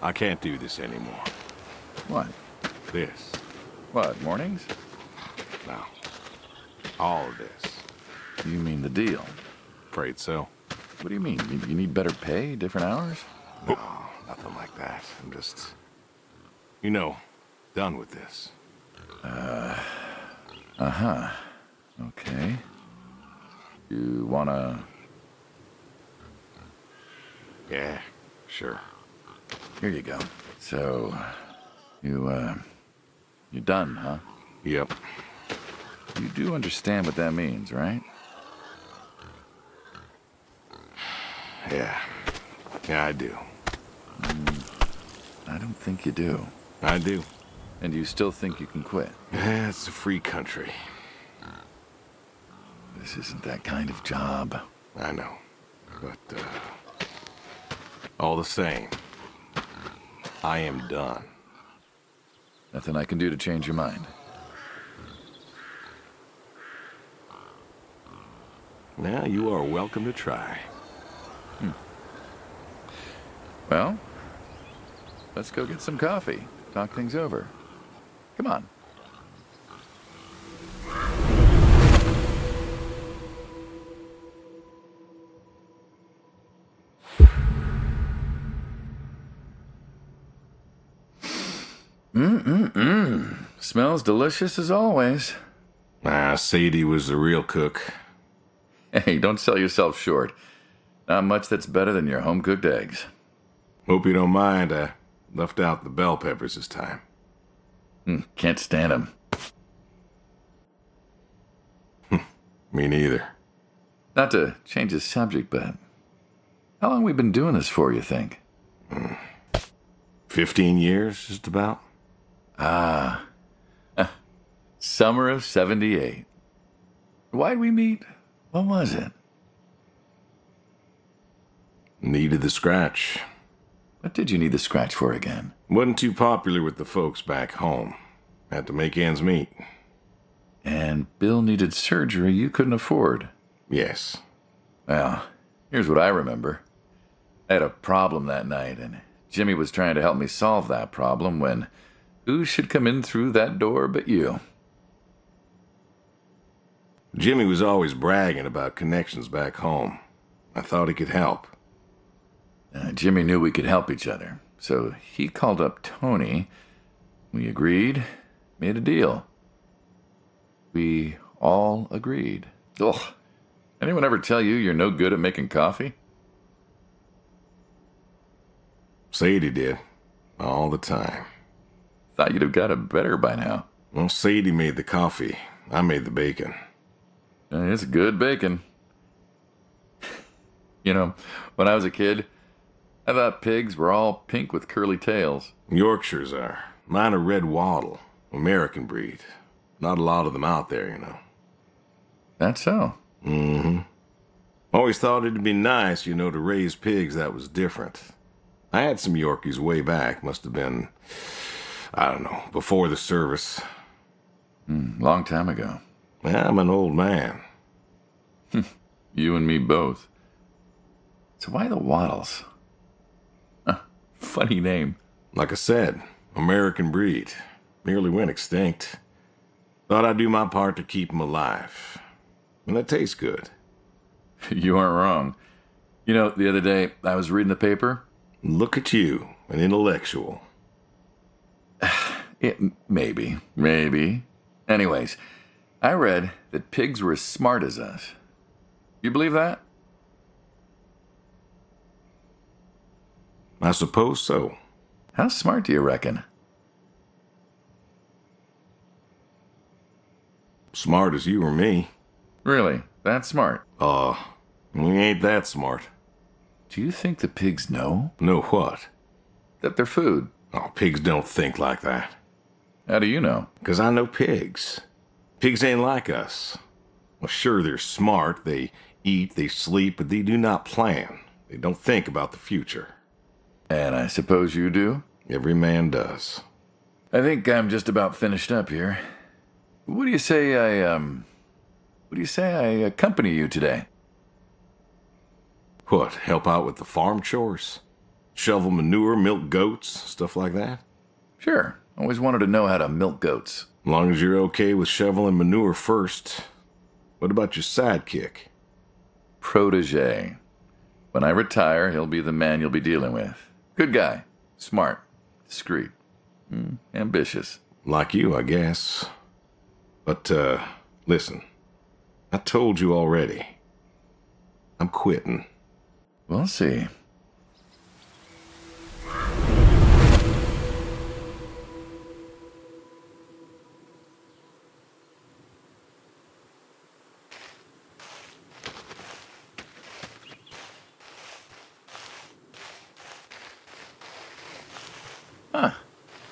I can't do this anymore. What? This. What, mornings? No. All of this. You mean the deal? Afraid so. What do you mean? You need better pay, different hours? No, nothing like that. I'm just, done with this. Uh-huh. Okay. You wanna... Yeah, sure. Here you go. So, you're done, huh? Yep. You do understand what that means, right? Yeah. Yeah, I do. I don't think you do. I do. And you still think you can quit? Yeah, it's a free country. This isn't that kind of job. I know. But, all the same, I am done. Nothing I can do to change your mind. Now, you are welcome to try. Well, let's go get some coffee. Talk things over. Come on. Smells delicious as always. Sadie was the real cook. Hey, don't sell yourself short. Not much that's better than your home-cooked eggs. Hope you don't mind, I left out the bell peppers this time. Can't stand them. Me neither. Not to change the subject, but how long we been doing this for, you think? 15 years, just about. Summer of 78. Why'd we meet? What was it? Needed the scratch. What did you need the scratch for again? Wasn't too popular with the folks back home. Had to make ends meet. And Bill needed surgery you couldn't afford. Yes. Well, here's what I remember. I had a problem that night, and Jimmy was trying to help me solve that problem when who should come in through that door but you? Jimmy was always bragging about connections back home. I thought he could help. Jimmy knew we could help each other, so he called up Tony. We agreed, made a deal. We all agreed. Ugh. Anyone ever tell you you're no good at making coffee? Sadie did. All the time. Thought you'd have got it better by now. Well, Sadie made the coffee. I made the bacon. It's good bacon. When I was a kid, I thought pigs were all pink with curly tails. Yorkshires are. Mine are red wattle. American breed. Not a lot of them out there, That's so. Mm-hmm. Always thought it'd be nice, to raise pigs that was different. I had some Yorkies way back. Must have been, I don't know, before the service. Long time ago. Yeah, I'm an old man. You and me both. So why the Waddles? Funny name. Like I said, American breed. Nearly went extinct. Thought I'd do my part to keep them alive. And that tastes good. You aren't wrong. The other day, I was reading the paper. Look at you, an intellectual. Maybe. Anyways, I read that pigs were as smart as us. You believe that? I suppose so. How smart do you reckon? Smart as you or me. Really? That smart? We ain't that smart. Do you think the pigs know? Know what? That they're food. Oh, pigs don't think like that. How do you know? 'Cause I know pigs. Pigs ain't like us. Well, sure, they're smart. They eat, they sleep, but they do not plan. They don't think about the future. And I suppose you do? Every man does. I think I'm just about finished up here. What do you say I accompany you today? What, help out with the farm chores? Shovel manure, milk goats, stuff like that? Sure. Always wanted to know how to milk goats. As long as you're okay with shoveling manure first. What about your sidekick? Protege. When I retire, he'll be the man you'll be dealing with. Good guy. Smart. Discreet. Ambitious. Like you, I guess. But, listen. I told you already. I'm quitting. We'll see.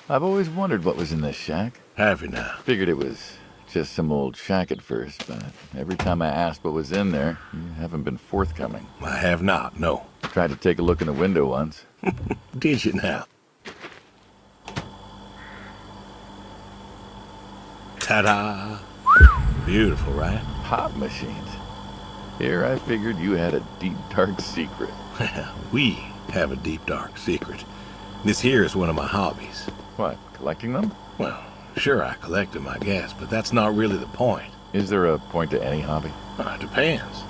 I've always wondered what was in this shack. Have you now? Figured it was just some old shack at first, but every time I asked what was in there, you haven't been forthcoming. I have not, no. Tried to take a look in the window once. Did you now? Ta-da! Beautiful, right? Pop machines. Here I figured you had a deep, dark secret. We have a deep, dark secret. This here is one of my hobbies. What, collecting them? Well, sure, I collect them, I guess, but that's not really the point. Is there a point to any hobby? It depends.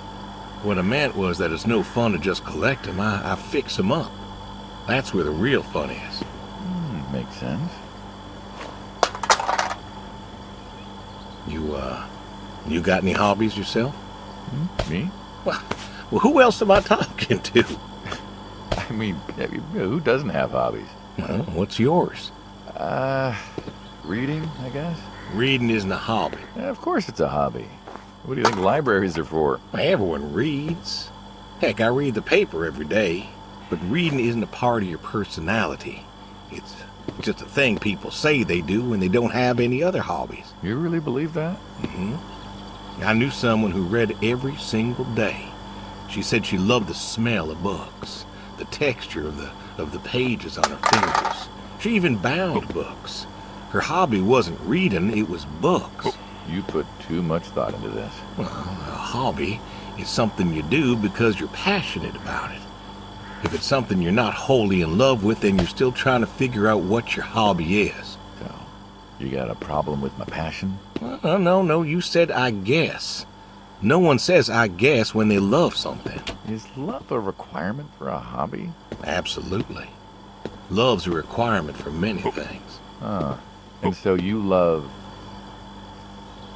What I meant was that it's no fun to just collect them. I fix them up. That's where the real fun is. Makes sense. You got any hobbies yourself? Me? Well, who else am I talking to? I mean, who doesn't have hobbies? Well, what's yours? Reading, I guess? Reading isn't a hobby. Yeah, of course it's a hobby. What do you think libraries are for? Everyone reads. Heck, I read the paper every day. But reading isn't a part of your personality. It's just a thing people say they do when they don't have any other hobbies. You really believe that? I knew someone who read every single day. She said she loved the smell of books, the texture of the pages on her fingers. She even bound books. Her hobby wasn't reading, it was books. You put too much thought into this. Well, a hobby is something you do because you're passionate about it. If it's something you're not wholly in love with, then you're still trying to figure out what your hobby is. So, you got a problem with my passion? No, you said I guess. No one says I guess when they love something. Is love a requirement for a hobby? Absolutely. Love's a requirement for many things. And so you love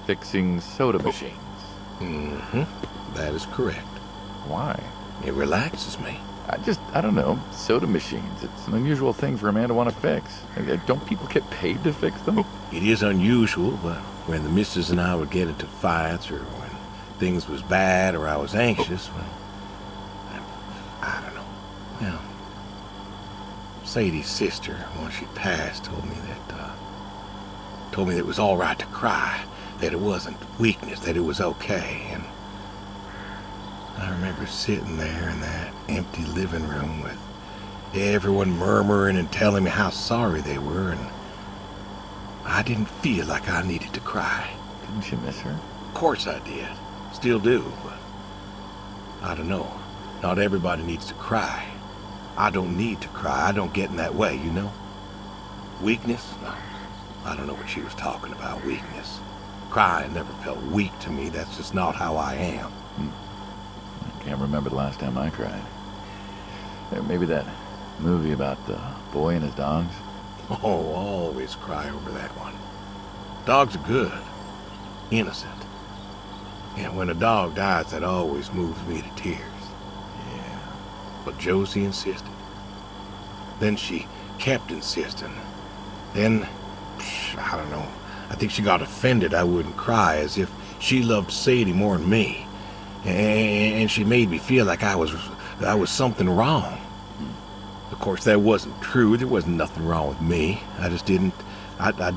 fixing soda machines? That is correct. Why? It relaxes me. I don't know, soda machines. It's an unusual thing for a man to want to fix. Don't people get paid to fix them? It is unusual, but when the missus and I would get into fights, or when things was bad, or I was anxious, well, I don't know. You know, Sadie's sister, when she passed, told me that it was all right to cry, that it wasn't weakness, that it was okay, and I remember sitting there in that empty living room with everyone murmuring and telling me how sorry they were, and I didn't feel like I needed to cry. Didn't you miss her? Of course I did. Still do, but I don't know. Not everybody needs to cry. I don't need to cry. I don't get in that way, you know? Weakness? No. I don't know what she was talking about, weakness. Crying never felt weak to me. That's just not how I am. I can't remember the last time I cried. Maybe that movie about the boy and his dogs. Oh, always cry over that one. Dogs are good. Innocent. And when a dog dies, that always moves me to tears. Yeah. But Josie insisted. Then she kept insisting. Then, I don't know, I think she got offended I wouldn't cry, as if she loved Sadie more than me. And she made me feel like I was something wrong. Of course, that wasn't true. There wasn't nothing wrong with me. I just didn't, I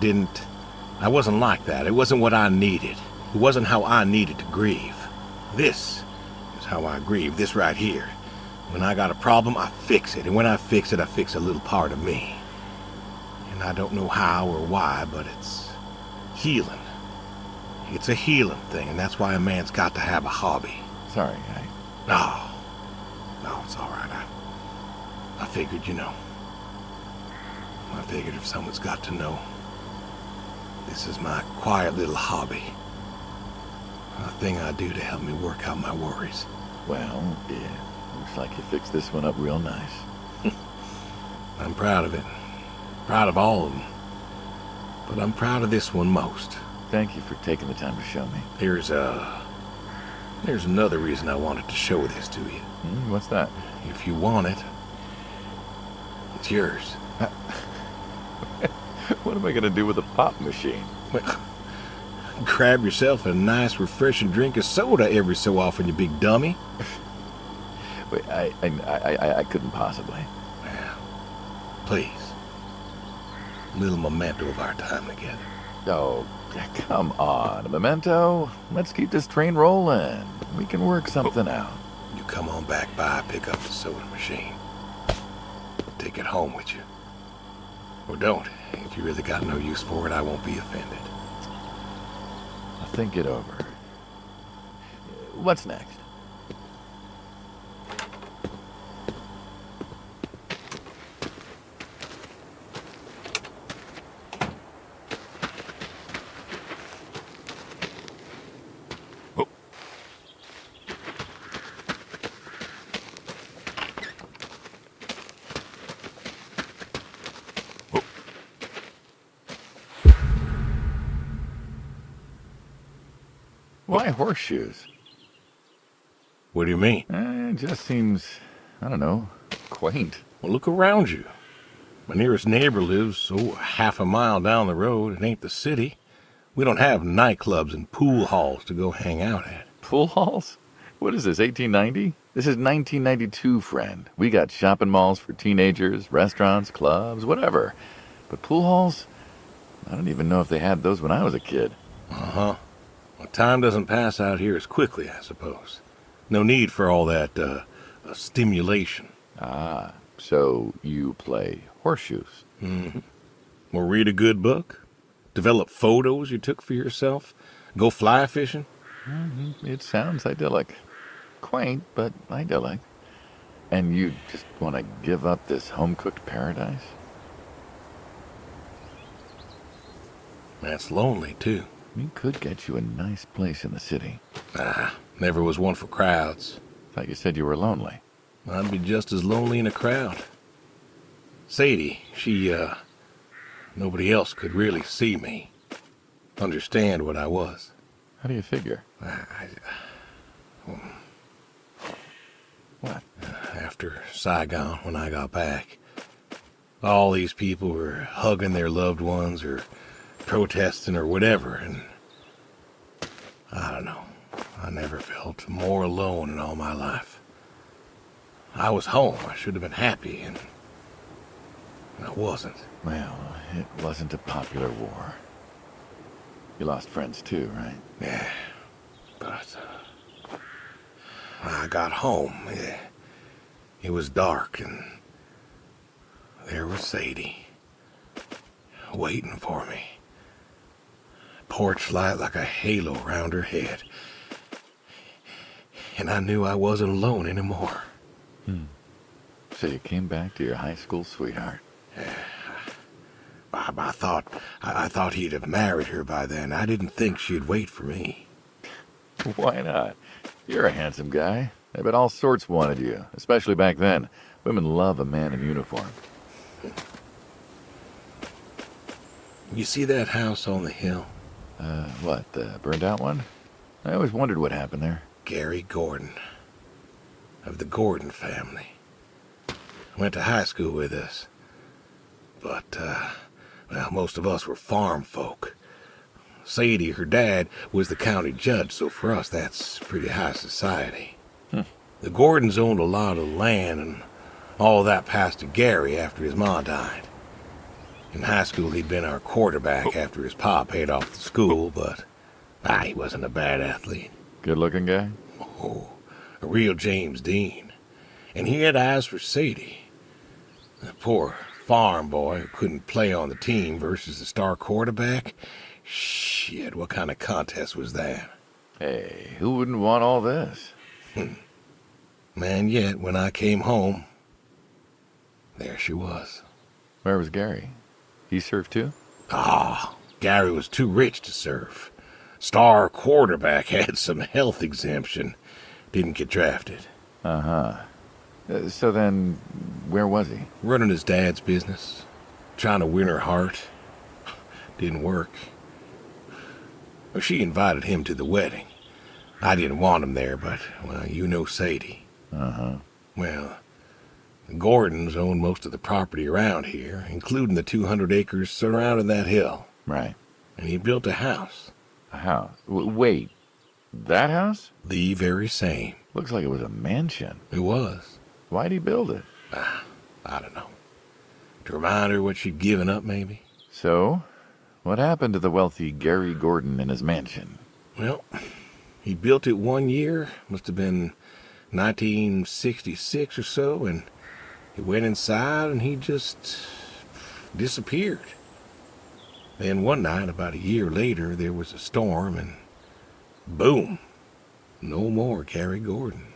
I wasn't like that. It wasn't what I needed. It wasn't how I needed to grieve. This is how I grieve, this right here. When I got a problem, I fix it. And when I fix it, I fix a little part of me. And I don't know how or why, but it's healing. It's a healing thing, and that's why a man's got to have a hobby. Sorry, No, it's all right. I figured, I figured if someone's got to know, this is my quiet little hobby. A thing I do to help me work out my worries. Well, yeah, looks like you fixed this one up real nice. I'm proud of it. Proud of all of them. But I'm proud of this one most. Thank you for taking the time to show me. There's another reason I wanted to show this to you. What's that? If you want it, it's yours. What am I going to do with a pop machine? Well, grab yourself a nice, refreshing drink of soda every so often, you big dummy. Wait, I couldn't possibly. Well, please. A little memento of our time together. Oh, come on, a memento. Let's keep this train rolling. We can work something out. You come on back by, pick up the soda machine. Take it home with you. Or don't. If you really got no use for it, I won't be offended. I'll think it over. What's next? Why horseshoes? What do you mean? It just seems, I don't know, quaint. Well, look around you. My nearest neighbor lives, half a mile down the road. It ain't the city. We don't have nightclubs and pool halls to go hang out at. Pool halls? What is this, 1890? This is 1992, friend. We got shopping malls for teenagers, restaurants, clubs, whatever. But pool halls? I don't even know if they had those when I was a kid. Uh-huh. Well, time doesn't pass out here as quickly, I suppose. No need for all that, stimulation. Ah, so you play horseshoes. Mm-hmm. Or read a good book? Develop photos you took for yourself? Go fly fishing? It sounds idyllic. Quaint, but idyllic. And you just want to give up this home-cooked paradise? That's lonely, too. We could get you a nice place in the city. Never was one for crowds. Thought you said you were lonely. I'd be just as lonely in a crowd. Sadie, nobody else could really see me, understand what I was. How do you figure? What? After Saigon, when I got back, all these people were hugging their loved ones or protesting or whatever, and I don't know. I never felt more alone in all my life. I was home. I should have been happy, and I wasn't. Well, it wasn't a popular war. You lost friends too, right? Yeah, but I got home. It was dark, and there was Sadie, waiting for me. Porch light like a halo around her head. And I knew I wasn't alone anymore. So you came back to your high school sweetheart. I thought he'd have married her by then. I didn't think she'd wait for me. Why not? You're a handsome guy. I bet all sorts wanted you, especially back then. Women love a man in uniform. You see that house on the hill? What, the burned out one? I always wondered what happened there. Gary Gordon, of the Gordon family. Went to high school with us. But, most of us were farm folk. Sadie, her dad, was the county judge, so for us that's pretty high society. The Gordons owned a lot of land, and all that passed to Gary after his ma died. In high school, he'd been our quarterback after his pop paid off the school, but he wasn't a bad athlete. Good-looking guy? Oh, a real James Dean. And he had eyes for Sadie. The poor farm boy who couldn't play on the team versus the star quarterback. Shit, what kind of contest was that? Hey, who wouldn't want all this? Man, yet when I came home, there she was. Where was Gary? He served too? Gary was too rich to serve. Star quarterback had some health exemption. Didn't get drafted. So then, where was he? Running his dad's business. Trying to win her heart. Didn't work. Well, she invited him to the wedding. I didn't want him there, but, well, you know Sadie. Well, the Gordons own most of the property around here, including the 200 acres surrounding that hill. Right. And he built a house. A house? Wait, that house? The very same. Looks like it was a mansion. It was. Why'd he build it? I don't know. To remind her what she'd given up, maybe? So, what happened to the wealthy Gary Gordon in his mansion? Well, he built it one year, must have been 1966 or so, and he went inside and he just disappeared. Then one night, about a year later, there was a storm and boom, no more Gary Gordon.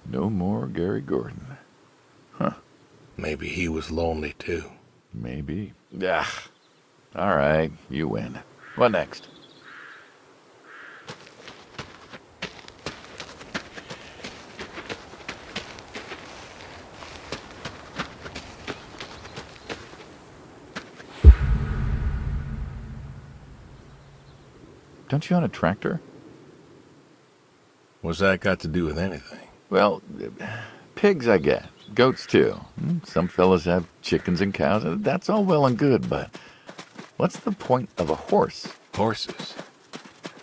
No more Gary Gordon. Huh. Maybe he was lonely too. Maybe. All right, you win. What next? Don't you own a tractor? What's that got to do with anything? Well, pigs I get. Goats too. Some fellas have chickens and cows. That's all well and good, but what's the point of a horse? Horses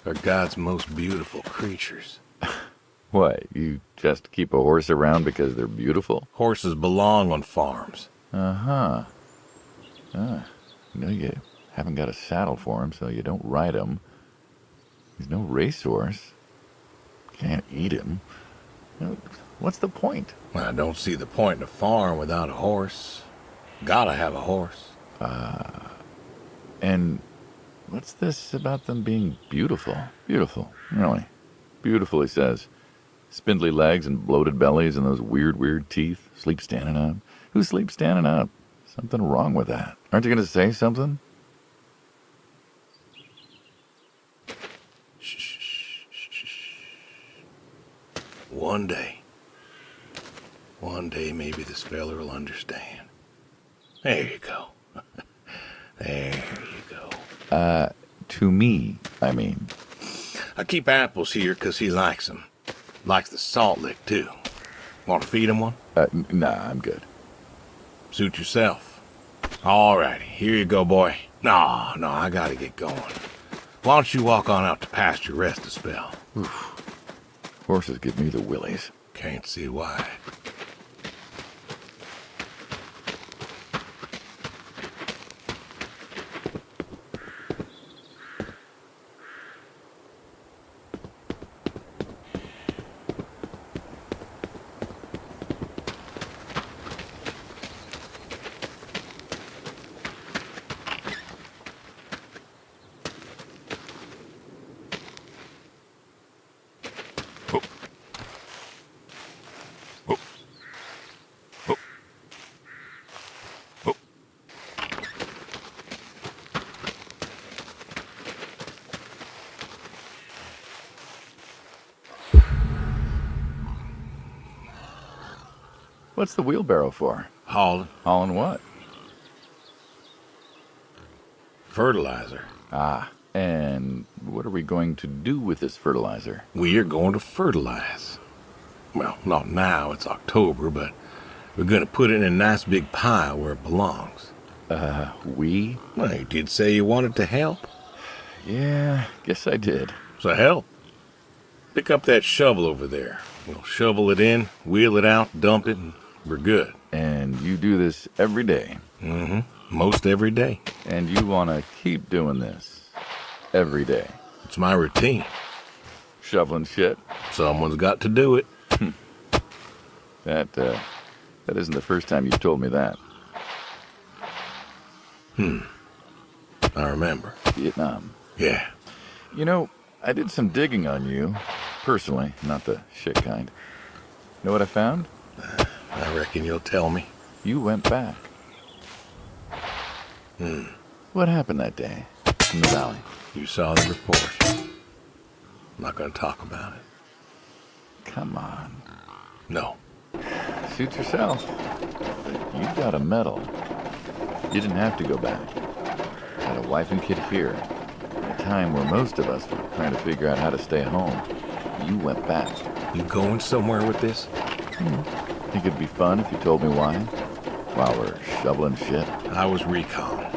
are God's most beautiful creatures. What, you just keep a horse around because they're beautiful? Horses belong on farms. You know you haven't got a saddle for him, so you don't ride him. He's no racehorse. Can't eat him. What's the point? I don't see the point in a farm without a horse. Gotta have a horse. And what's this about them being beautiful? Beautiful, really. Beautiful, he says. Spindly legs and bloated bellies and those weird teeth. Sleep standing up. Who sleeps standing up? Something wrong with that. Aren't you going to say something? One day maybe this feller will understand. There you go. There you go. To me, I mean. I keep apples here 'cause he likes them. Likes the salt lick, too. Want to feed him one? Nah, I'm good. Suit yourself. All righty, here you go, boy. No, I gotta get going. Why don't you walk on out to pasture, rest a spell? Oof. Horses give me the willies. Can't see why. What's the wheelbarrow for? Hauling. Hauling what? Fertilizer. And what are we going to do with this fertilizer? We are going to fertilize. Well, not now, it's October, but we're going to put it in a nice big pile where it belongs. We? Well, you did say you wanted to help. Yeah, guess I did. So help. Pick up that shovel over there. We'll shovel it in, wheel it out, dump it, and we're good. And you do this every day. Most every day. And you want to keep doing this every day. It's my routine. Shoveling shit. Someone's got to do it. That isn't the first time you've told me that. I remember. Vietnam. Yeah. You know, I did some digging on you, personally, not the shit kind. Know what I found? I reckon you'll tell me. You went back. What happened that day in the valley? You saw the report. I'm not gonna talk about it. Come on. No. Suit yourself. You got a medal. You didn't have to go back. Had a wife and kid here. At a time where most of us were trying to figure out how to stay home. You went back. You going somewhere with this? Think it'd be fun if you told me why? While we're shoveling shit? I was recon.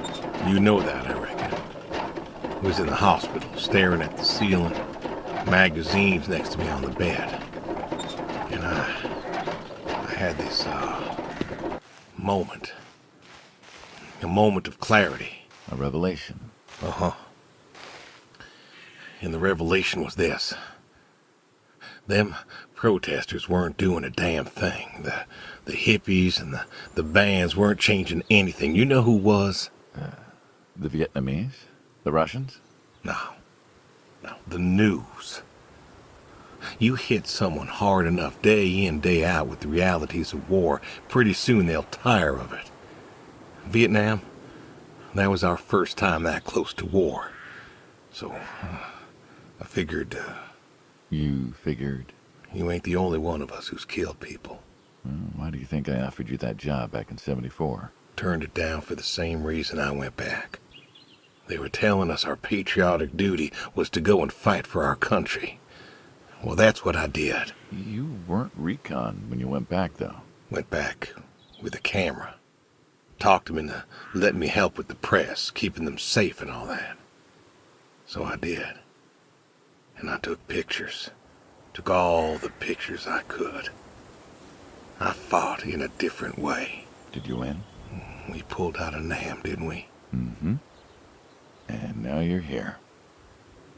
You know that, I reckon. Was in the hospital, staring at the ceiling. Magazines next to me on the bed. And I had this, moment. A moment of clarity. A revelation. Uh-huh. And the revelation was this. Them protesters weren't doing a damn thing. The hippies and the bands weren't changing anything. You know who was? The Vietnamese? The Russians? No. The news. You hit someone hard enough day in, day out with the realities of war, pretty soon they'll tire of it. Vietnam, that was our first time that close to war. So, I figured, You figured? you ain't the only one of us who's killed people. Why do you think I offered you that job back in '74? Turned it down for the same reason I went back. They were telling us our patriotic duty was to go and fight for our country. Well, that's what I did. You weren't recon when you went back, though. Went back with a camera. Talked them into letting me help with the press, keeping them safe and all that. So I did. And I took pictures. Took all the pictures I could. I fought in a different way. Did you win? We pulled out of Nam, didn't we? Mm-hmm. And now you're here.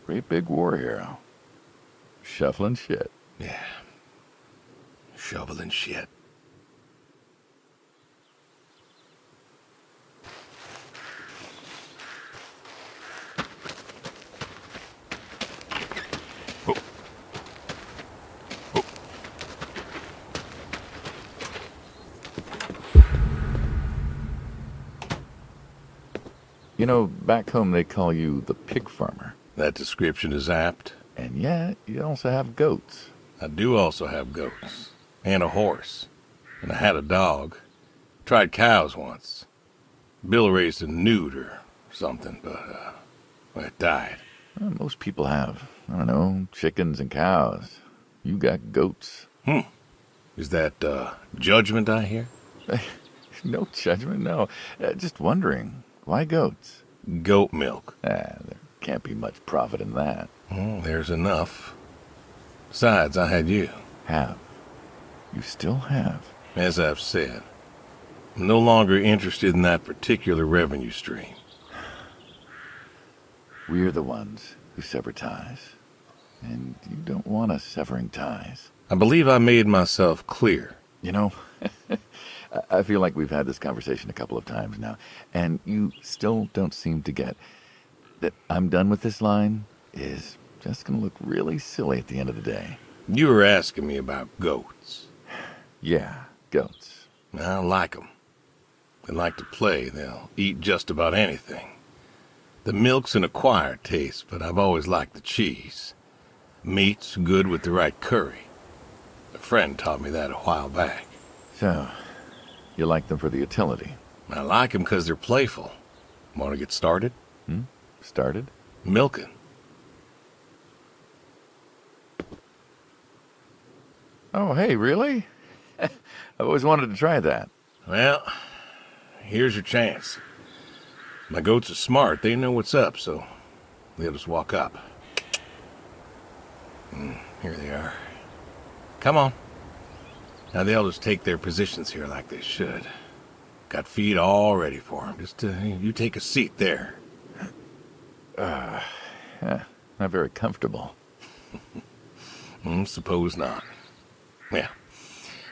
Great big war hero. Shuffling shit. Yeah. Shoveling shit. You know, back home they call you the pig farmer. That description is apt. And yet, you also have goats. I do also have goats. And a horse. And I had a dog. Tried cows once. Bill raised a newt or something, but, well, it died. Well, most people have, I don't know, chickens and cows. You got goats. Is that, judgment I hear? No judgment, no. Just wondering, why goats? Goat milk. There can't be much profit in that. Well, there's enough. Besides, I had you. Have. You still have. As I've said, I'm no longer interested in that particular revenue stream. We're the ones who sever ties. And you don't want us severing ties. I believe I made myself clear. You know, I feel like we've had this conversation a couple of times now, and you still don't seem to get that I'm done with this line is just going to look really silly at the end of the day. You were asking me about goats. Yeah, goats. I like them. They like to play. They'll eat just about anything. The milk's an acquired taste, but I've always liked the cheese. Meat's good with the right curry. A friend taught me that a while back. So, you like them for the utility? I like them because they're playful. Want to get started? Started? Milking. Oh, hey, really? I've always wanted to try that. Well, here's your chance. My goats are smart. They know what's up, so they'll just walk up. Here they are. Come on. Now they'll just take their positions here like they should. Got feet all ready for them. Just you take a seat there. Yeah, not very comfortable. Suppose not. Yeah.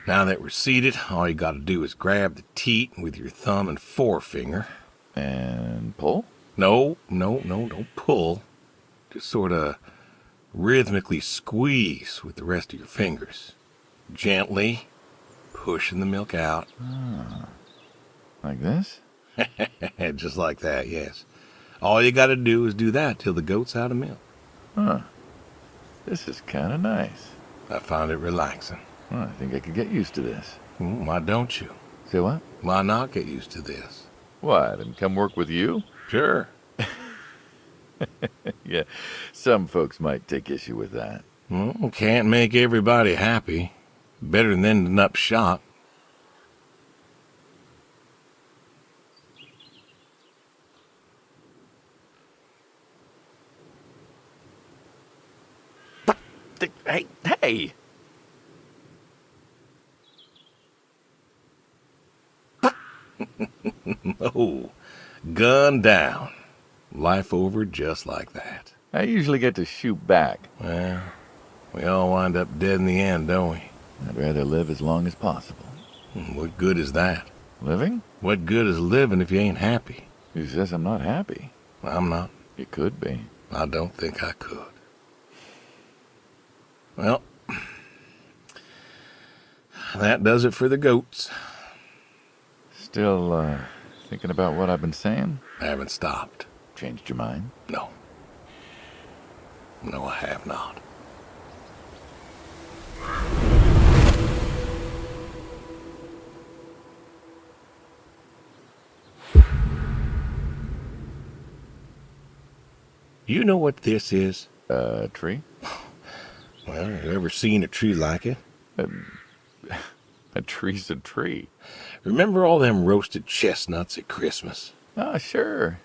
Now that we're seated, all you gotta do is grab the teat with your thumb and forefinger. And pull? No, don't pull. Just sort of rhythmically squeeze with the rest of your fingers. Gently pushing the milk out. Like this? Just like that, yes. All you gotta do is do that till the goat's out of milk. Huh. This is kind of nice. I found it relaxing. Well, I think I could get used to this. Why don't you? Say what? Why not get used to this? What, and come work with you? Sure. Yeah, some folks might take issue with that. Well, can't make everybody happy. Better than ending up shot. Hey! Oh, gun down. Life over just like that. I usually get to shoot back. Well, we all wind up dead in the end, don't we? I'd rather live as long as possible. What good is that? Living? What good is living if you ain't happy? Who says I'm not happy? I'm not. You could be. I don't think I could. Well, that does it for the goats. Still, thinking about what I've been saying? I haven't stopped. Changed your mind? No. No, I have not. You know what this is? A tree? Well, you ever seen a tree like it? A tree's a tree. Remember all them roasted chestnuts at Christmas? Oh, sure.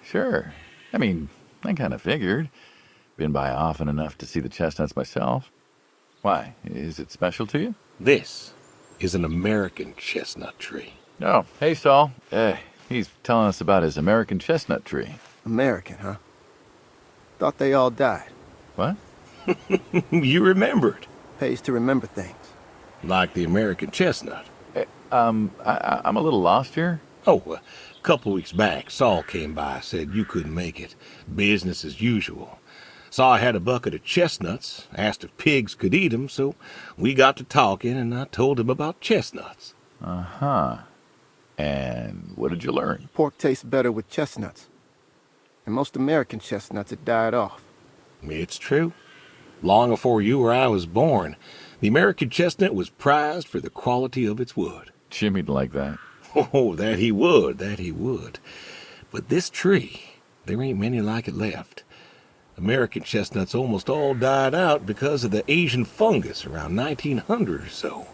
I mean, I kind of figured. Been by often enough to see the chestnuts myself. Why? Is it special to you? This is an American chestnut tree. Oh, hey, Saul. He's telling us about his American chestnut tree. American, huh? Thought they all died. What? You remembered. Pays to remember things. Like the American chestnut. I'm a little lost here. Oh, a couple weeks back, Saul came by, said you couldn't make it. Business as usual. Saw I had a bucket of chestnuts, asked if pigs could eat 'em, so we got to talking, and I told him about chestnuts. Uh-huh. And what did you learn? Pork tastes better with chestnuts. And most American chestnuts had died off. It's true. Long before you or I was born, the American chestnut was prized for the quality of its wood. Jimmy'd like that. Oh, that he would. But this tree, there ain't many like it left. American chestnuts almost all died out because of the Asian fungus around 1900 or so.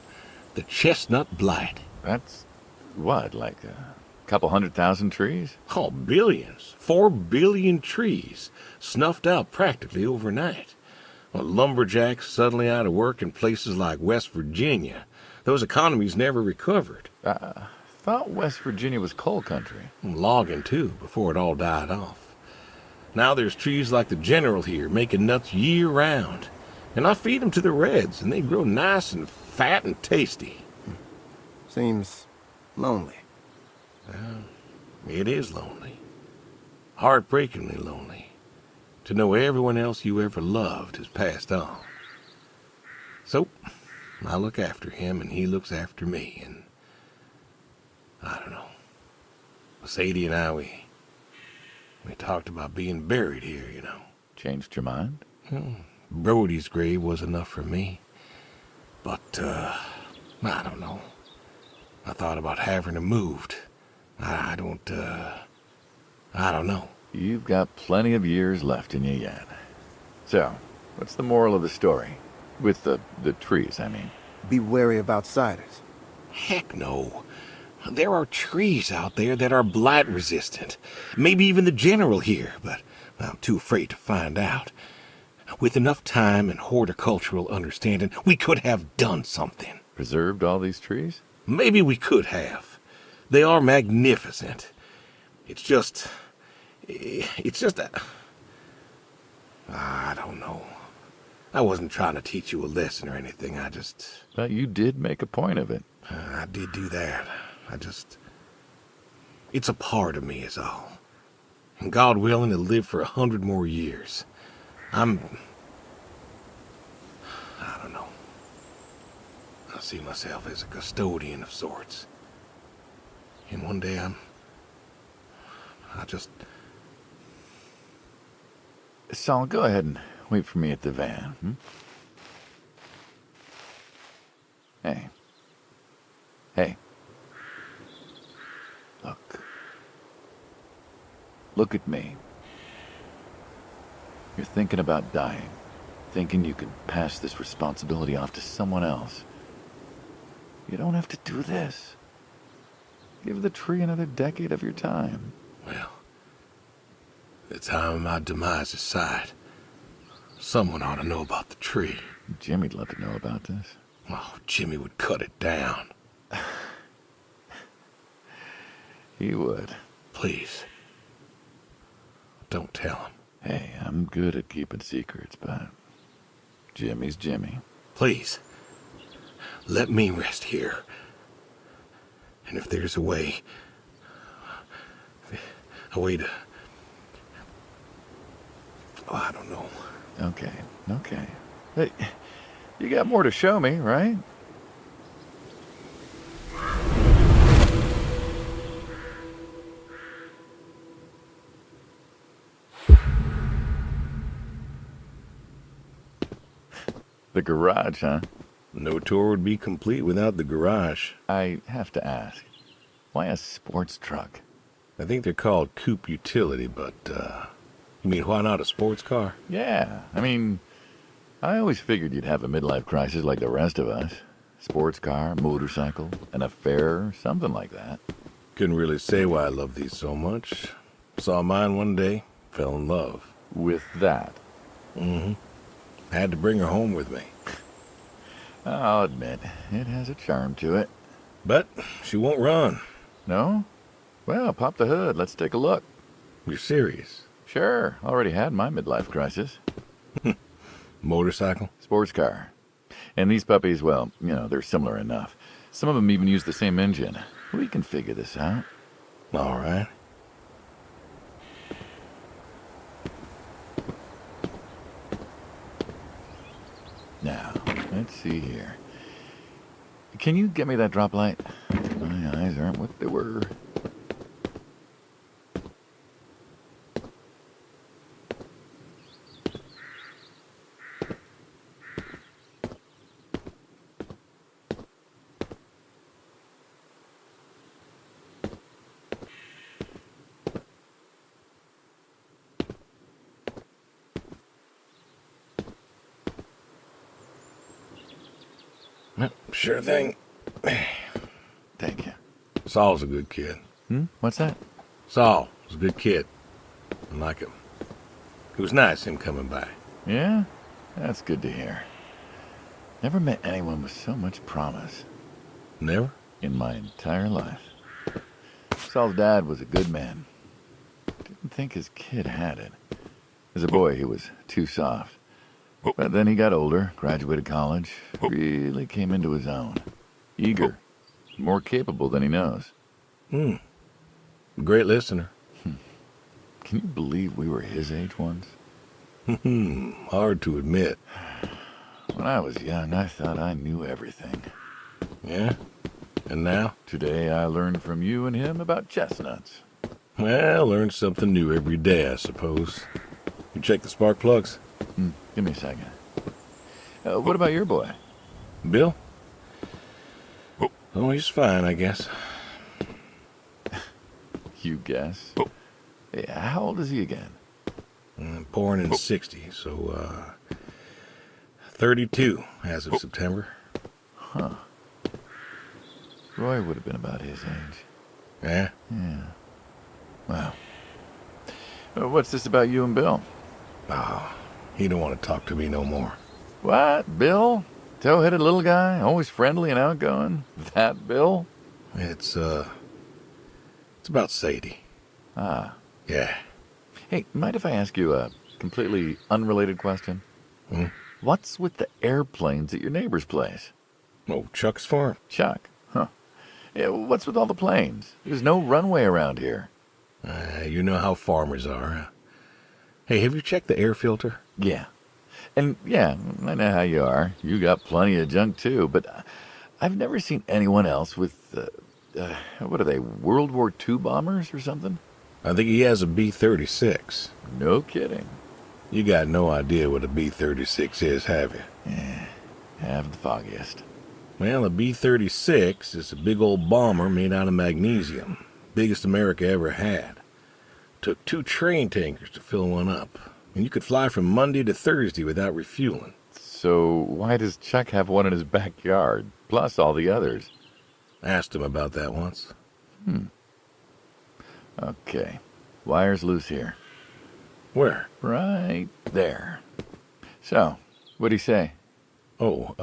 The chestnut blight. That's, what, like a couple 100,000 trees? Oh, billions. 4 billion trees snuffed out practically overnight. Well, lumberjacks suddenly out of work in places like West Virginia. Those economies never recovered. Thought West Virginia was coal country. Logging, too, before it all died off. Now there's trees like the General here making nuts year-round. And I feed them to the reds, and they grow nice and fat and tasty. Seems lonely. It is lonely. Heartbreakingly lonely. To know everyone else you ever loved has passed on. So, I look after him, and he looks after me, and I don't know. Sadie and I, we talked about being buried here, you know. Changed your mind? Brody's grave was enough for me. But, I don't know. I thought about having him moved. I don't know. You've got plenty of years left in you yet. So, what's the moral of the story? With the trees, I mean. Be wary of outsiders. Heck no. There are trees out there that are blight resistant. Maybe even the General here, but I'm too afraid to find out. With enough time and horticultural understanding, we could have done something. preserved all these trees? Maybe we could have. They are magnificent. It's just... I don't know. I wasn't trying to teach you a lesson or anything. But you did make a point of it. I did do that. It's a part of me is all. And God willing to live for 100 more years. I don't know. I see myself as a custodian of sorts. And one day Saul, go ahead and wait for me at the van. Hey. Hey. Look at me. You're thinking about dying. Thinking you can pass this responsibility off to someone else. You don't have to do this. Give the tree another decade of your time. Well, the time of my demise aside, someone ought to know about the tree. Jimmy'd love to know about this. Oh, Jimmy would cut it down. He would. Please. Don't tell him. Hey, I'm good at keeping secrets, but Jimmy's Jimmy. Please. Let me rest here. And if there's a way to... Oh, I don't know. Okay. Hey, you got more to show me, right? The garage, huh? No tour would be complete without the garage. I have to ask, why a sports truck? I think they're called coupe utility, but, you mean why not a sports car? Yeah, I mean, I always figured you'd have a midlife crisis like the rest of us. Sports car, motorcycle, an affair, something like that. Couldn't really say why I love these so much. Saw mine one day, fell in love. With that? Mm-hmm. I had to bring her home with me. I'll admit, it has a charm to it. But she won't run. No? Well, pop the hood. Let's take a look. You're serious? Sure. Already had my midlife crisis. Motorcycle? Sports car. And these puppies, well, they're similar enough. Some of them even use the same engine. We can figure this out. All right. Now, let's see here. Can you get me that drop light? My eyes aren't what they were. Sure thing. Thank you. Saul's a good kid. What's that? Saul was a good kid. I like him. It was nice him coming by. Yeah? That's good to hear. Never met anyone with so much promise. Never? In my entire life. Saul's dad was a good man. Didn't think his kid had it. As a boy, he was too soft. But then he got older, graduated college, really came into his own. Eager, more capable than he knows. Great listener. Can you believe we were his age once? Hard to admit. When I was young, I thought I knew everything. Yeah? And now? Today I learned from you and him about chestnuts. Well, learn something new every day, I suppose. You check the spark plugs? Give me a second. What about your boy? Bill? Oh, he's fine, I guess. You guess. Yeah, how old is he again? Born in 60, so, 32 as of September. Huh. Roy would have been about his age. Yeah? Yeah. Wow. What's this about you and Bill? Oh, he don't want to talk to me no more. What? Bill? Tow-headed little guy, always friendly and outgoing. That Bill? It's about Sadie. Ah. Yeah. Hey, mind if I ask you a completely unrelated question? Hmm? What's with the airplanes at your neighbor's place? Oh, Chuck's farm? Chuck? Huh. Yeah, what's with all the planes? There's no runway around here. You know how farmers are. Hey, have you checked the air filter? Yeah. And yeah, I know how you are. You got plenty of junk too, but I've never seen anyone else with, what are they, World War II bombers or something? I think he has a B-36. No kidding. You got no idea what a B-36 is, have you? Yeah, have the foggiest. Well, a B-36 is a big old bomber made out of magnesium. Biggest America ever had. Took 2 train tankers to fill one up. And you could fly from Monday to Thursday without refueling. So why does Chuck have one in his backyard, plus all the others? Asked him about that once. Okay, wire's loose here. Where? Right there. So, what'd he say? Oh,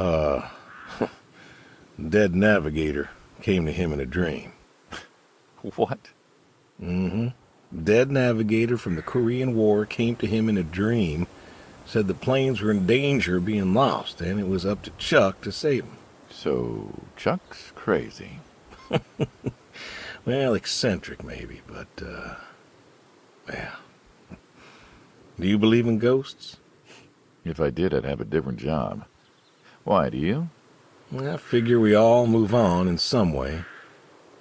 dead navigator came to him in a dream. What? Mm-hmm. Dead navigator from the Korean War came to him in a dream, said the planes were in danger of being lost, and it was up to Chuck to save them. So, Chuck's crazy. Well, eccentric maybe, but, well. Do you believe in ghosts? If I did, I'd have a different job. Why, do you? I figure we all move on in some way.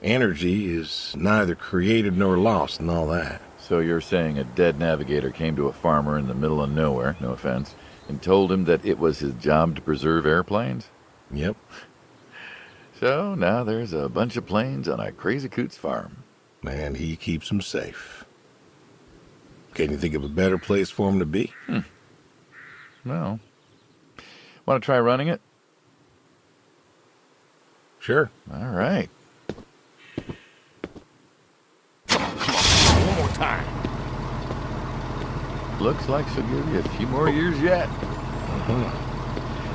Energy is neither created nor lost and all that. So you're saying a dead navigator came to a farmer in the middle of nowhere, no offense, and told him that it was his job to preserve airplanes? Yep. So now there's a bunch of planes on a crazy coot's farm. And he keeps them safe. Can you think of a better place for him to be? Well, want to try running it? Sure. All right. One more time. Looks like she'll give you a few more years yet. Uh-huh.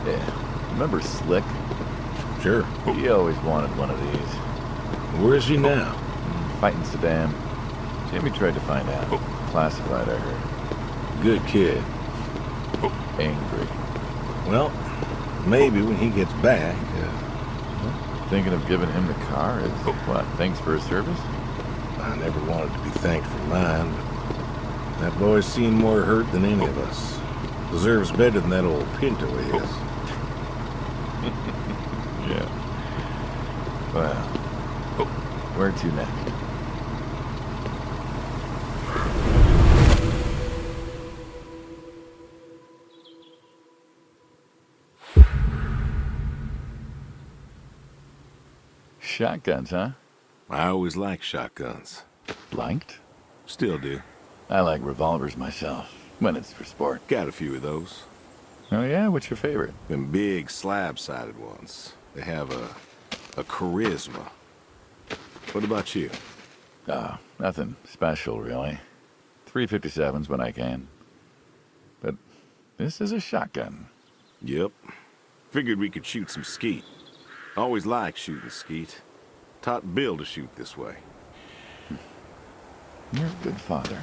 Yeah. Remember Slick? Sure. He always wanted one of these. Where is he now? Fighting Saddam. Jimmy tried to find out. Classified, I heard. Good kid. Angry. Well, maybe when he gets back. Thinking of giving him the car as, what, thanks for his service? I never wanted to be thanked for mine, but that boy's seen more hurt than any of us. Deserves better than that old Pinto is. Yeah. Well, where to next? Shotguns, huh? I always liked shotguns. Liked? Still do. I like revolvers myself, when it's for sport. Got a few of those. Oh yeah? What's your favorite? Them big slab-sided ones. They have a charisma. What about you? Oh, nothing special, really. 357s when I can. But this is a shotgun. Yep. Figured we could shoot some skeet. Always liked shooting skeet. Taught Bill to shoot this way. You're a good father.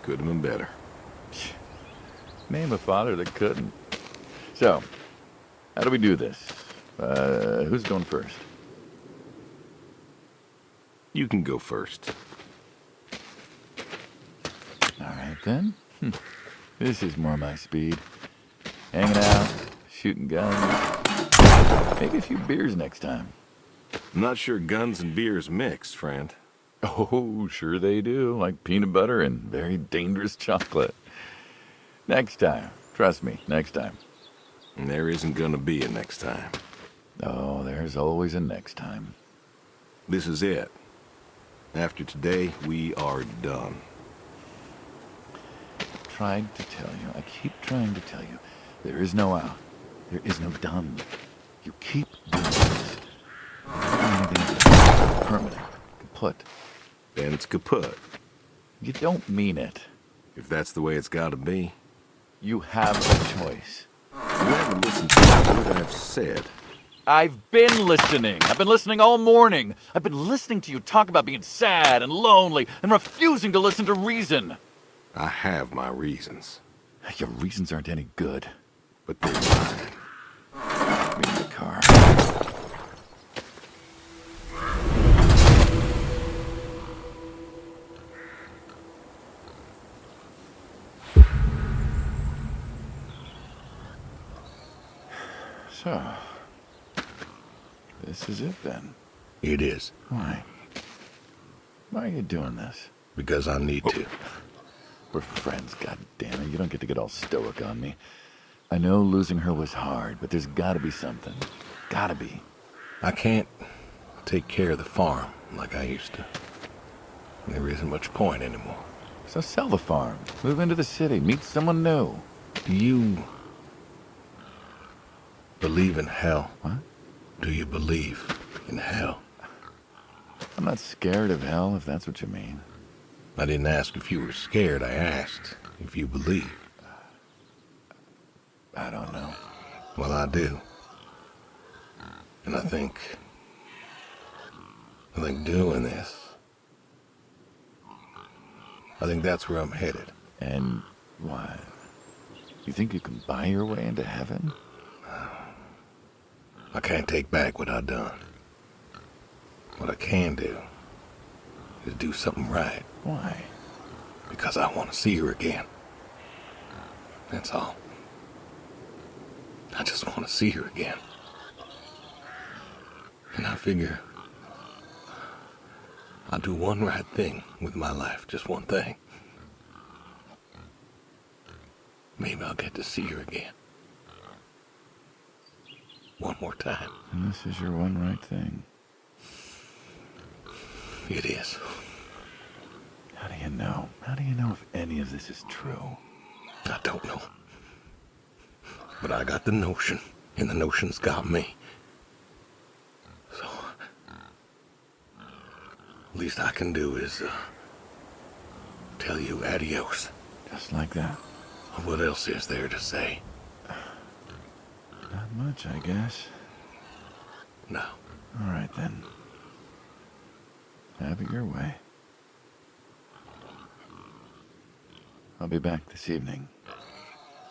Could have been better. Name a father that couldn't. So, how do we do this? Who's going first? You can go first. All right, then. This is more my speed. Hanging out, shooting guns. Maybe a few beers next time. I'm not sure guns and beers mix, friend. Oh, sure they do. Like peanut butter and very dangerous chocolate. Next time. Trust me, next time. And there isn't gonna be a next time. Oh, there's always a next time. This is it. After today, we are done. Tried to tell you. I keep trying to tell you. There is no out. There is no done. You keep doing this. Anything permanent. Kaput. Then it's kaput. You don't mean it. If that's the way it's gotta be. You have a choice. You haven't listened to a word I've said. I've been listening. I've been listening all morning. I've been listening to you talk about being sad and lonely and refusing to listen to reason. I have my reasons, Your reasons aren't any good. but they're mine. Me in the car. So, this is it then. It is, Why? Why are you doing this? because I need to. We're friends, goddammit. You don't get to get all stoic on me. I know losing her was hard, but there's gotta be something. Gotta be. I can't take care of the farm like I used to. There isn't much point anymore. So sell the farm. Move into the city. Meet someone new. Do you believe in hell? What? Do you believe in hell? I'm not scared of hell, if that's what you mean. I didn't ask if you were scared. I asked if you believe. I don't know. Well, I do. And I think doing this, I think that's where I'm headed. And why? You think you can buy your way into heaven? I can't take back what I've done. What I can do is do something right, Why? because I want to see her again. That's all. I just want to see her again. And I figure I'll do one right thing with my life, just one thing. Maybe I'll get to see her again. One more time. And this is your one right thing. It is. How do you know? How do you know if any of this is true? I don't know. But I got the notion, and the notion's got me. So, least I can do is tell you adios. Just like that. What else is there to say? Not much, I guess. No. All right, then. Have it your way. I'll be back this evening.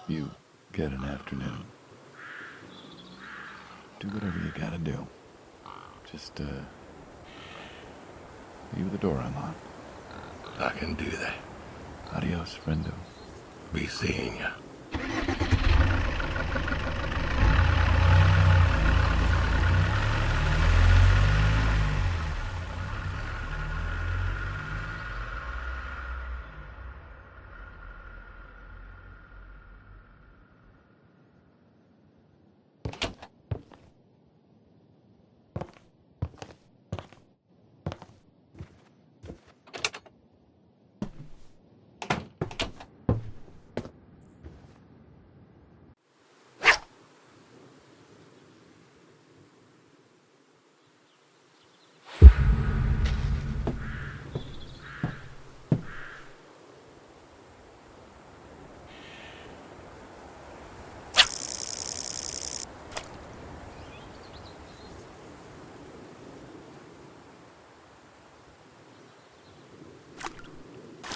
You get an afternoon. Do whatever you gotta do. Just, leave the door unlocked. I can do that. Adios, friendo. Be seeing ya.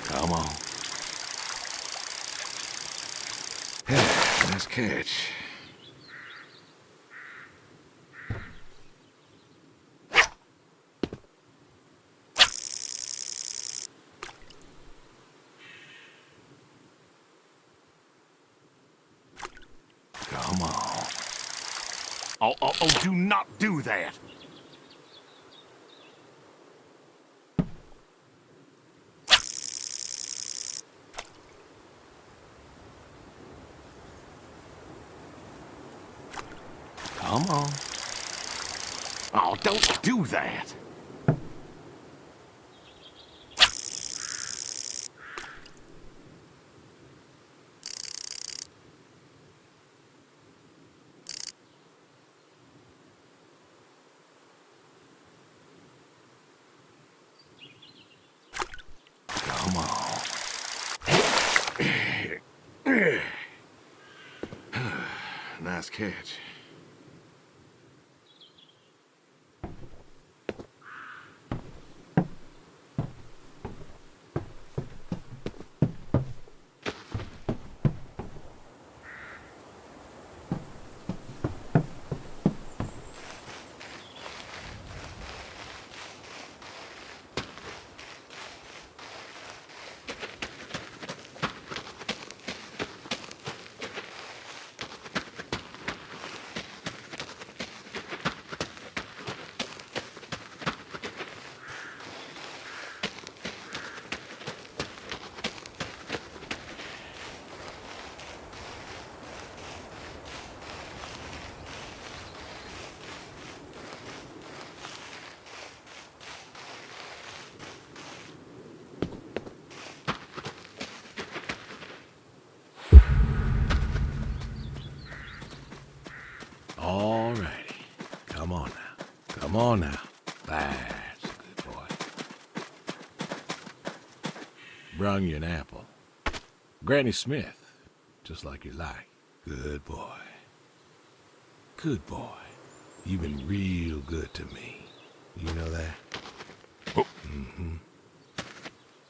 Come on. Nice catch. Come on. Oh, do not do that! Come on. Oh, don't do that! Come on. Nice catch. All righty. Come on now. Come on now. That's a good boy. Brung you an apple. Granny Smith, just like you like. Good boy. Good boy. You've been real good to me. You know that? Oh. Mm-hmm.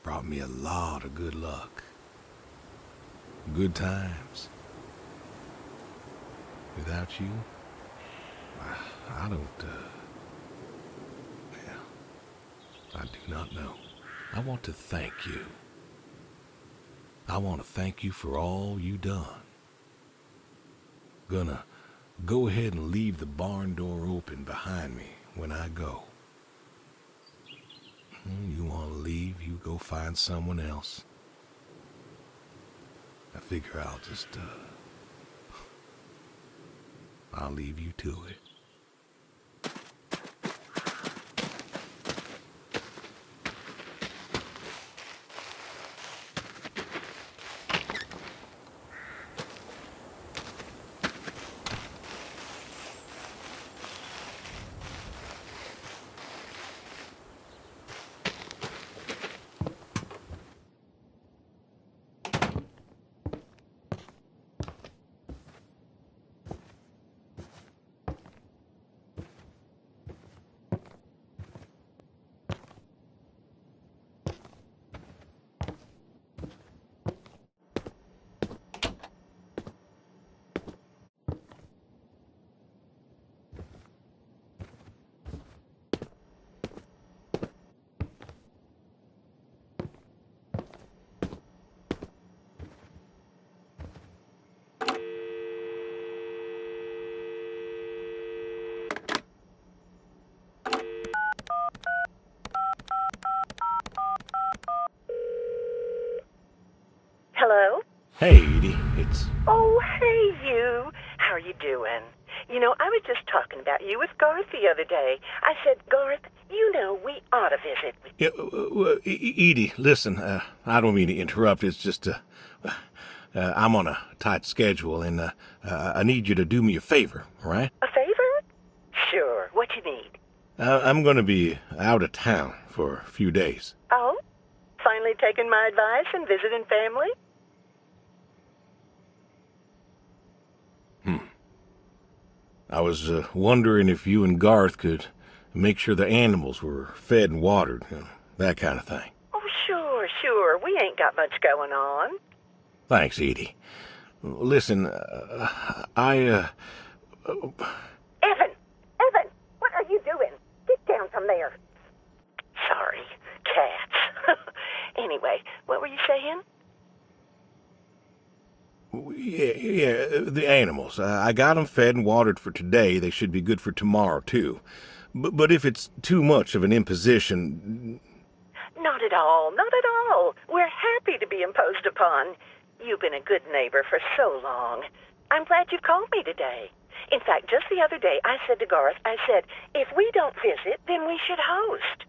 Brought me a lot of good luck. Good times. Without you, I don't, well, I do not know. I want to thank you. I want to thank you for all you done. Gonna go ahead and leave the barn door open behind me when I go. You want to leave, you go find someone else. I figure I'll leave you to it. Hello? Hey, Edie, it's... Oh, hey, you. How are you doing? You know, I was just talking about you with Garth the other day. I said, Garth, you know, we ought to visit. Yeah, Edie, listen, I don't mean to interrupt. It's just, I'm on a tight schedule, and I need you to do me a favor, all right? A favor? Sure. What you need? I'm going to be out of town for a few days. Oh? Finally taking my advice and visiting family? I was wondering if you and Garth could make sure the animals were fed and watered, that kind of thing. Oh, sure. We ain't got much going on. Thanks, Edie. Listen, Evan, what are you doing? Get down from there. Sorry, cats. Anyway, what were you saying? Yeah, the animals. I got them fed and watered for today. They should be good for tomorrow, too. But if it's too much of an imposition... Not at all. We're happy to be imposed upon. You've been a good neighbor for so long. I'm glad you called me today. In fact, just the other day, I said to Garth, I said, if we don't visit, then we should host.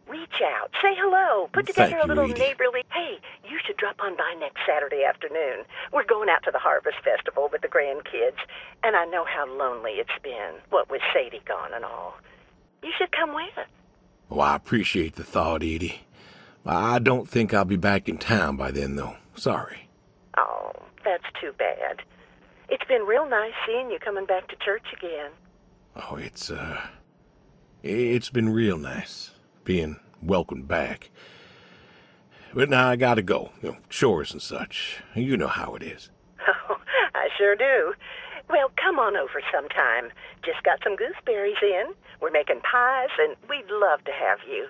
Reach out, say hello, put together a little neighborly... Hey, you should drop on by next Saturday afternoon. We're going out to the Harvest Festival with the grandkids, and I know how lonely it's been, what with Sadie gone and all. You should come with. Well, I appreciate the thought, Edie. I don't think I'll be back in town by then, though. Sorry. Oh, that's too bad. It's been real nice seeing you coming back to church again. Oh, it's been real nice being welcomed back. But now I gotta go. Chores and such. You know how it is. Oh, I sure do. Well, come on over sometime. Just got some gooseberries in. We're making pies, and we'd love to have you.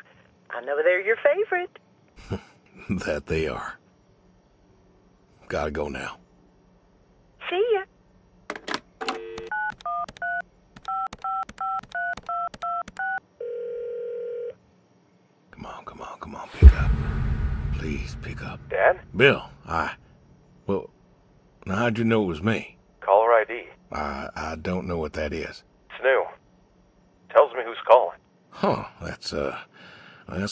I know they're your favorite. That they are. Gotta go now. See ya. Come on, pick up. Please, pick up. Dad? Bill, well, now how'd you know it was me? Caller ID. I don't know what that is. It's new. Tells me who's calling. Huh, that's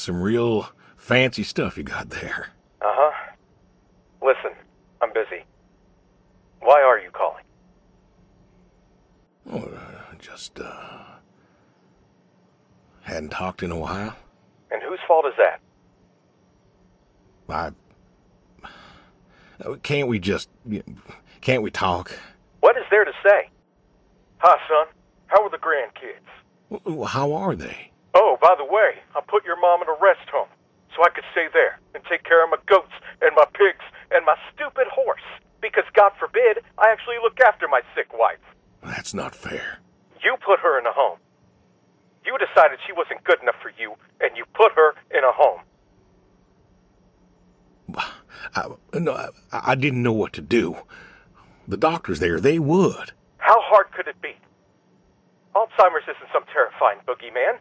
some real fancy stuff you got there. Uh-huh. Listen, I'm busy. Why are you calling? Oh, just, hadn't talked in a while. And whose fault is that? Can't we talk? What is there to say? Hi, son. How are the grandkids? How are they? Oh, by the way, I put your mom in a rest home so I could stay there and take care of my goats and my pigs and my stupid horse. Because God forbid, I actually look after my sick wife. That's not fair. You put her in a home. You decided she wasn't good enough for you, and you put her in a home. I didn't know what to do. The doctors there, they would. How hard could it be? Alzheimer's isn't some terrifying boogeyman.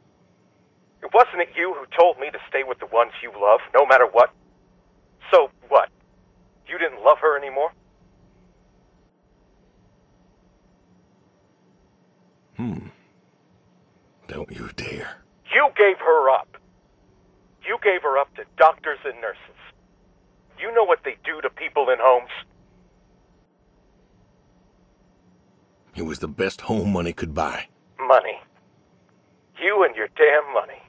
Wasn't it you who told me to stay with the ones you love, no matter what? So what? You didn't love her anymore? Don't you dare. You gave her up. You gave her up to doctors and nurses. You know what they do to people in homes? It was the best home money could buy. Money. You and your damn money.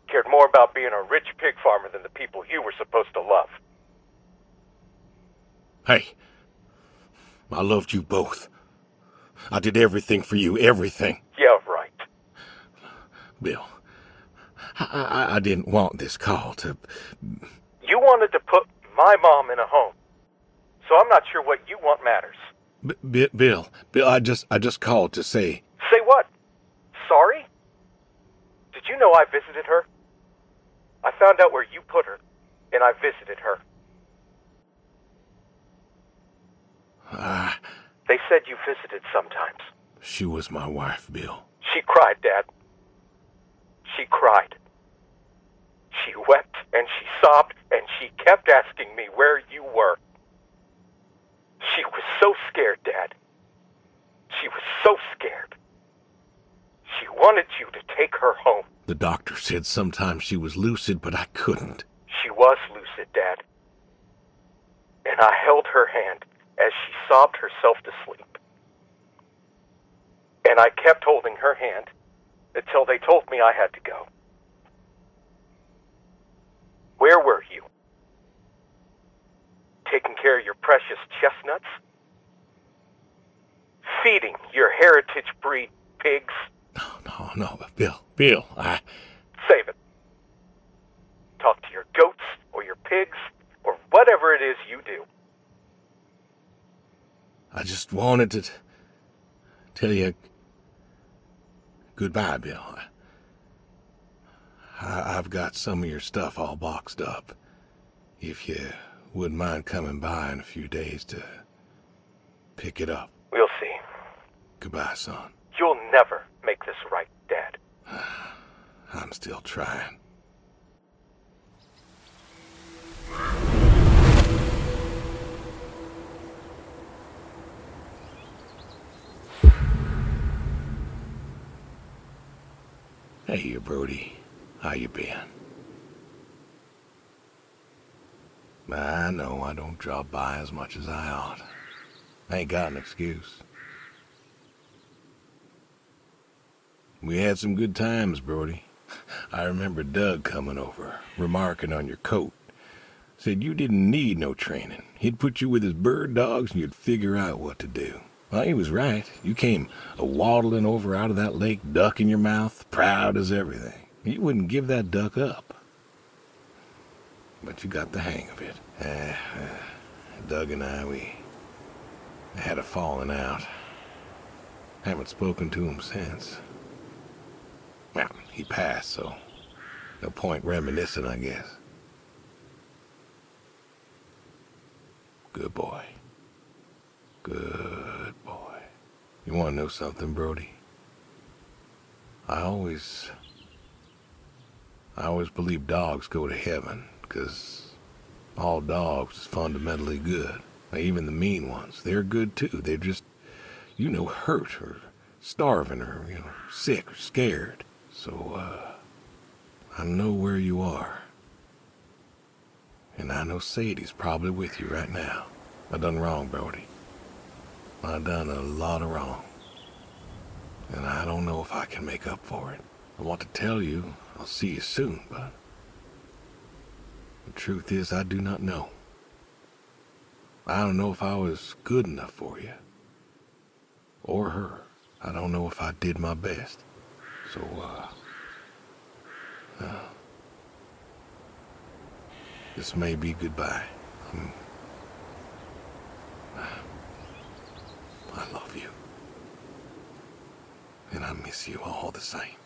Cared more about being a rich pig farmer than the people you were supposed to love. Hey, I loved you both. I did everything for you, everything. Yeah, right. Bill, I didn't want this call to... You wanted to put my mom in a home. So I'm not sure what you want matters. Bill, I just called to say... Say what? Sorry? Did you know I visited her? I found out where you put her, and I visited her. They said you visited sometimes. She was my wife, Bill. She cried, Dad. She cried. She wept, and she sobbed, and she kept asking me where you were. She was so scared, Dad. She was so scared. She wanted you to take her home. The doctor said sometimes she was lucid, but I couldn't. She was lucid, Dad. And I held her hand as she sobbed herself to sleep. And I kept holding her hand until they told me I had to go. Where were you? Taking care of your precious chestnuts? Feeding your heritage breed pigs? No, Bill, Save it. Talk to your goats or your pigs or whatever it is you do. I just wanted to tell you goodbye, Bill. I've got some of your stuff all boxed up. If you wouldn't mind coming by in a few days to pick it up. We'll see. Goodbye, son. You'll never make this right, Dad. I'm still trying. Hey, Brody. How you been? I know I don't drop by as much as I ought. I ain't got an excuse. We had some good times, Brody. I remember Doug coming over, remarking on your coat. Said you didn't need no training. He'd put you with his bird dogs and you'd figure out what to do. Well, he was right. You came a-waddling over out of that lake, duck in your mouth, proud as everything. You wouldn't give that duck up. But you got the hang of it. Doug and I, we had a falling out. Haven't spoken to him since. Well, he passed, so no point reminiscing, I guess. Good boy. Good boy. You want to know something, Brody? I always believe dogs go to heaven, 'cause all dogs is fundamentally good. Even the mean ones, they're good too. They're just, hurt or starving or, sick or scared. So, I know where you are. And I know Sadie's probably with you right now. I done wrong, Brody. I done a lot of wrong. And I don't know if I can make up for it. I want to tell you I'll see you soon, but the truth is I do not know. I don't know if I was good enough for you. Or her. I don't know if I did my best. So, this may be goodbye. I love you. And I miss you all the same.